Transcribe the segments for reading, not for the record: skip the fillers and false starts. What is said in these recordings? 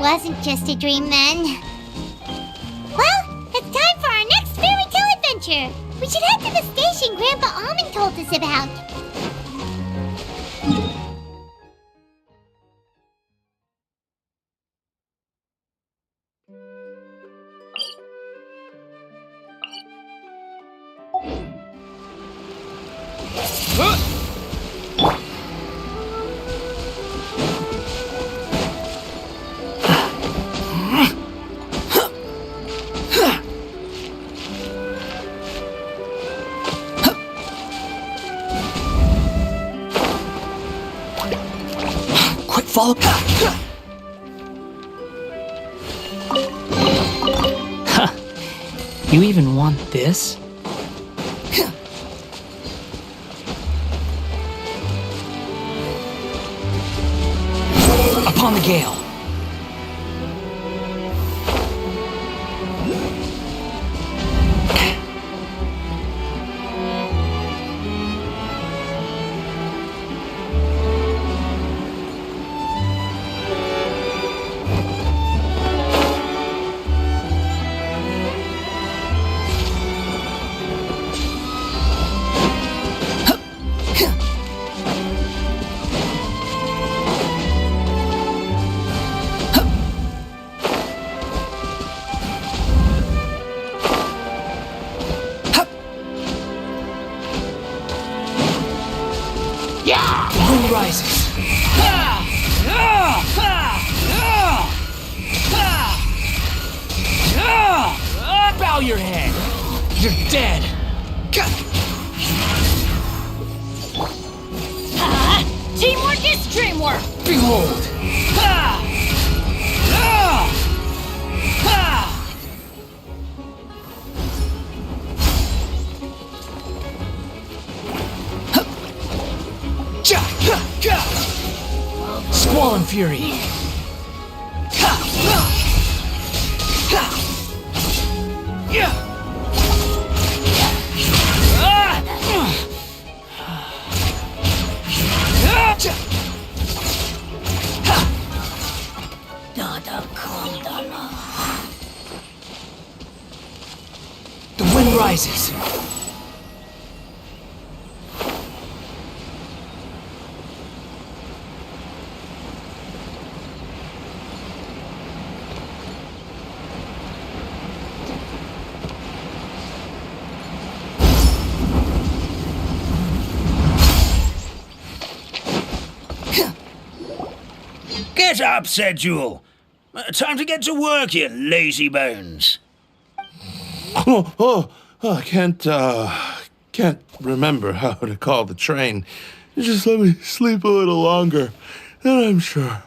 wasn't just a dream then. Well, it's time for our next fairy tale adventure. We should head to the station Grandpa Almond told us about. Follow. Huh. You even want this? Upon the gale. The wind rises. Bow your head. You're dead. Teamwork is dreamwork. Behold. Squall and fury. The wind rises. Get up, said Jewel. Time to get to work, you lazy bones. I can't remember how to call the train. Just let me sleep a little longer, and I'm sure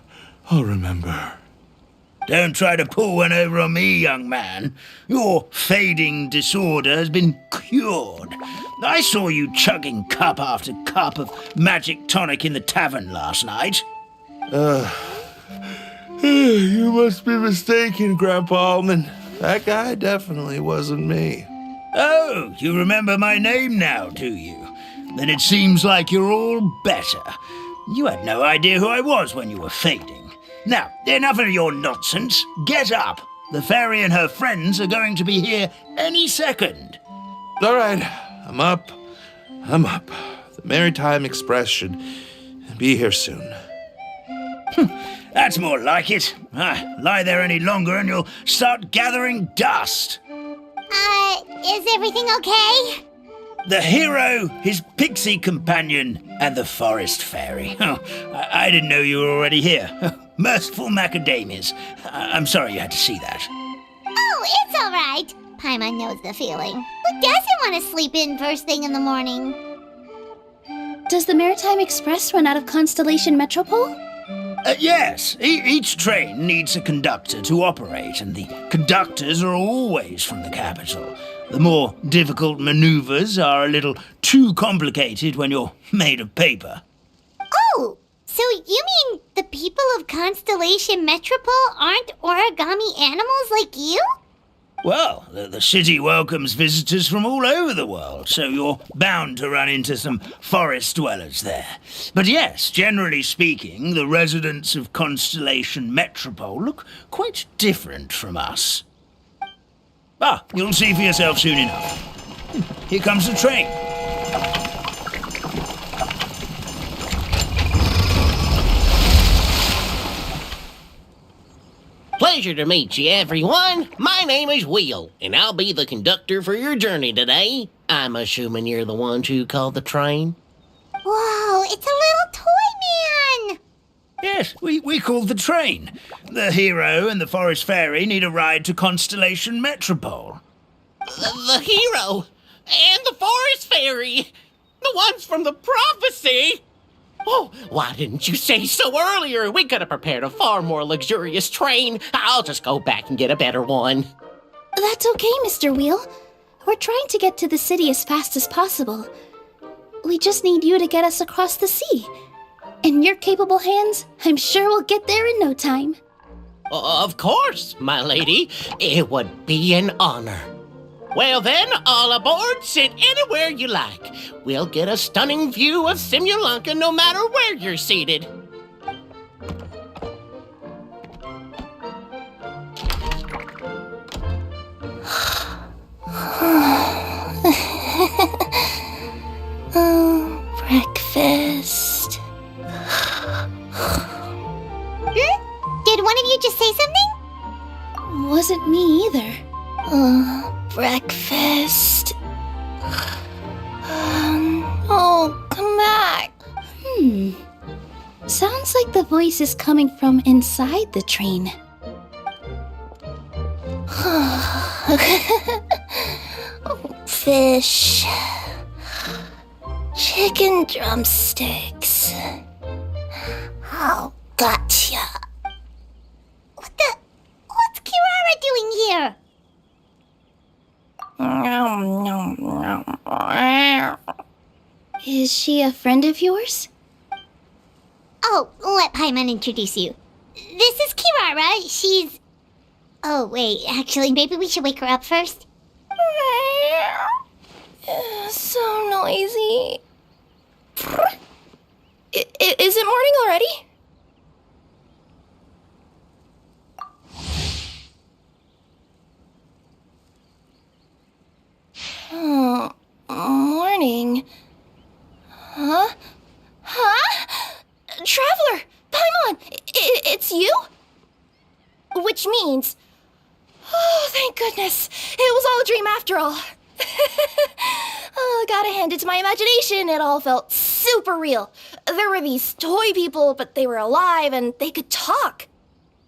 I'll remember. Don't try to pull one over on me, young man. Your fading disorder has been cured. I saw you chugging cup after cup of magic tonic in the tavern last night. You must be mistaken, Grandpa Almond. That guy definitely wasn't me. Oh, you remember my name now, do you? Then it seems like you're all better. You had no idea who I was when you were fading. Now, enough of your nonsense. Get up. The fairy and her friends are going to be here any second. All right, I'm up. The Maritime Express should be here soon. That's more like it. Lie there any longer and you'll start gathering dust. Is everything okay? The hero, his pixie companion, and the forest fairy. I didn't know you were already here. Merciful macadamias. I'm sorry you had to see that. Oh, it's all right. Paimon knows the feeling. Who doesn't want to sleep in first thing in the morning? Does the Maritime Express run out of Constellation Metropole? Yes, each train needs a conductor to operate, and the conductors are always from the capital. The more difficult maneuvers are a little too complicated when you're made of paper. Oh, so you mean the people of Constellation Metropole aren't origami animals like you? Well, the city welcomes visitors from all over the world, so you're bound to run into some forest dwellers there. But yes, generally speaking, the residents of Constellation Metropole look quite different from us. Ah, you'll see for yourself soon enough. Here comes the train. Pleasure to meet you, everyone. My name is Will, and I'll be the conductor for your journey today. I'm assuming you're the ones who called the train? Whoa, it's a little toy man! Yes, we called the train. The hero and the forest fairy need a ride to Constellation Metropole. The hero and the forest fairy, the ones from the prophecy. Oh, why didn't you say so earlier? We could have prepared a far more luxurious train. I'll just go back and get a better one. That's okay, Mr. Wheel. We're trying to get to the city as fast as possible. We just need you to get us across the sea. In your capable hands, I'm sure we'll get there in no time. Of course, my lady. It would be an honor. Well then, all aboard, sit anywhere you like. We'll get a stunning view of Simulanka no matter where you're seated. Breakfast. Did one of you just say something? Wasn't me either. Breakfast. Oh, come back. Sounds like the voice is coming from inside the train. Fish. Chicken drumsticks. Oh, gotcha. What's Kirara doing here? Is she a friend of yours? Oh, let Paimon introduce you. This is Kirara. She's... Oh, wait, actually, maybe we should wake her up first. So noisy. Is it morning already? Oh, morning. Huh? Traveler! Paimon! It's you? Which means... Oh, thank goodness. It was all a dream after all. Oh, gotta hand it to my imagination. It all felt super real. There were these toy people, but they were alive and they could talk.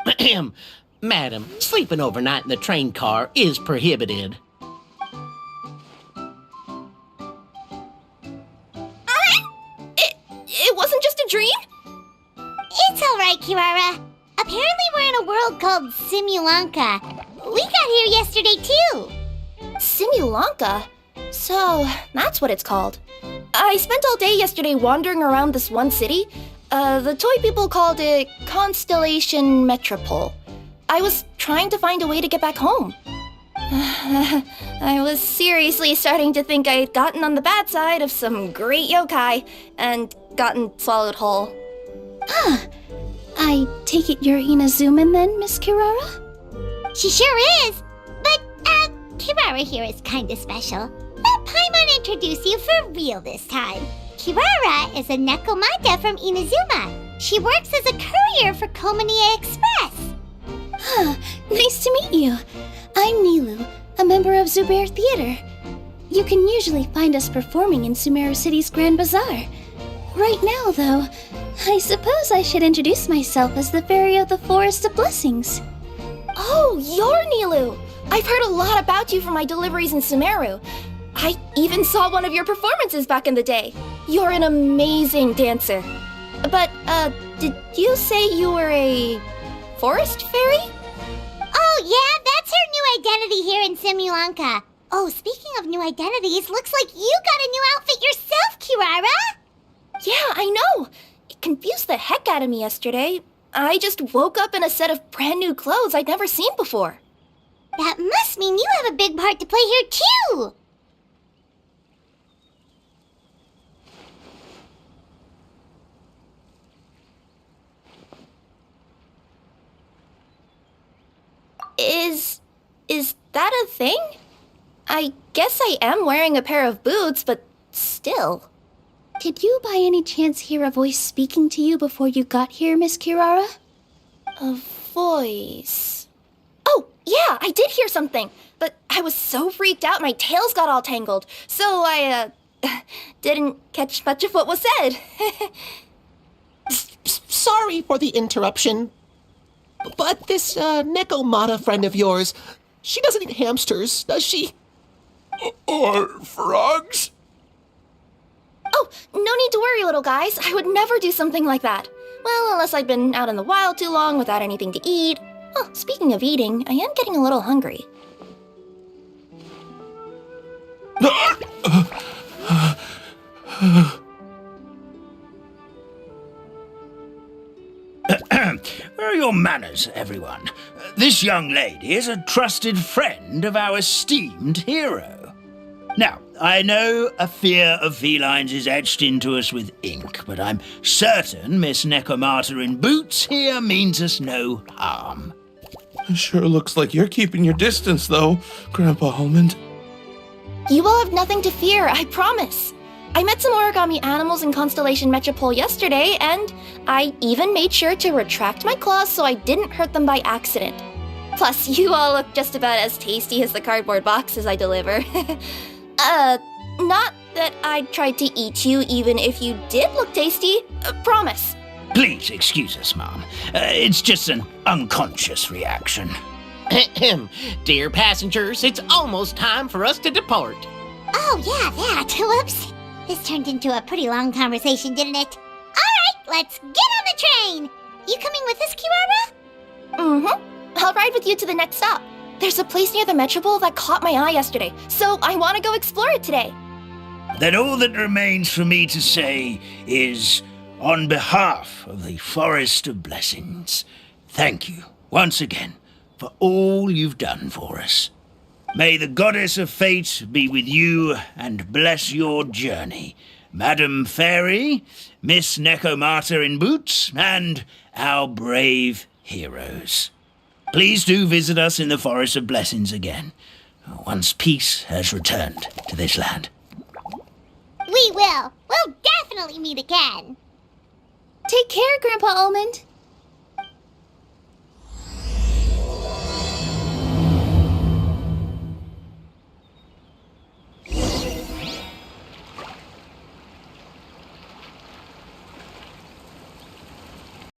Ahem. Madam, sleeping overnight in the train car is prohibited. It wasn't just a dream? It's all right, Kirara. Apparently we're in a world called Simulanka. We got here yesterday, too. Simulanka? So, that's what it's called. I spent all day yesterday wandering around this one city. The toy people called it Constellation Metropole. I was trying to find a way to get back home. I was seriously starting to think I had gotten on the bad side of some great yokai and gotten swallowed whole. I take it you're Inazuman then, Miss Kirara? She sure is. But, Kirara here is kinda special. Let Paimon introduce you for real this time. Kirara is a Nekomata from Inazuma. She works as a courier for Komania Express. Nice to meet you. I'm Nilu, a member of Zubair Theater. You can usually find us performing in Sumeru City's Grand Bazaar. Right now, though, I suppose I should introduce myself as the Fairy of the Forest of Blessings. Oh, you're Nilu! I've heard a lot about you from my deliveries in Sumeru. I even saw one of your performances back in the day. You're an amazing dancer. But, did you say you were a forest fairy? Oh, yeah, that's her new identity here in Simulanka. Oh, speaking of new identities, looks like you got a new outfit yourself, Kirara! Yeah, I know. It confused the heck out of me yesterday. I just woke up in a set of brand new clothes I'd never seen before. That must mean you have a big part to play here, too! Is that a thing? I guess I am wearing a pair of boots, but still. Did you by any chance hear a voice speaking to you before you got here, Miss Kirara? A voice. Oh, yeah, I did hear something, but I was so freaked out my tails got all tangled, so I, didn't catch much of what was said. Sorry for the interruption. But this, Nekomata friend of yours, she doesn't eat hamsters, does she? Or frogs? Oh, no need to worry, little guys. I would never do something like that. Well, unless I'd been out in the wild too long without anything to eat. Oh, speaking of eating, I am getting a little hungry. Where are your manners, everyone? This young lady is a trusted friend of our esteemed hero. Now, I know a fear of felines is etched into us with ink, but I'm certain Miss Nekomata in boots here means us no harm. It sure looks like you're keeping your distance, though, Grandpa Almond. You will have nothing to fear, I promise. I met some origami animals in Constellation Metropole yesterday, and I even made sure to retract my claws so I didn't hurt them by accident. Plus, you all look just about as tasty as the cardboard boxes I deliver. Not that I'd try to eat you even if you did look tasty. Promise. Please excuse us, Mom. It's just an unconscious reaction. Dear passengers, it's almost time for us to depart. Oh, yeah, that. Whoops. This turned into a pretty long conversation, didn't it? Alright, let's get on the train! You coming with us, Kirara? Mm-hmm. I'll ride with you to the next stop. There's a place near the Metropole that caught my eye yesterday, so I want to go explore it today. Then all that remains for me to say is, on behalf of the Forest of Blessings, thank you once again for all you've done for us. May the goddess of fate be with you and bless your journey, Madam Fairy, Miss Nekomata in boots, and our brave heroes. Please do visit us in the Forest of Blessings again, once peace has returned to this land. We will. We'll definitely meet again. Take care, Grandpa Almond.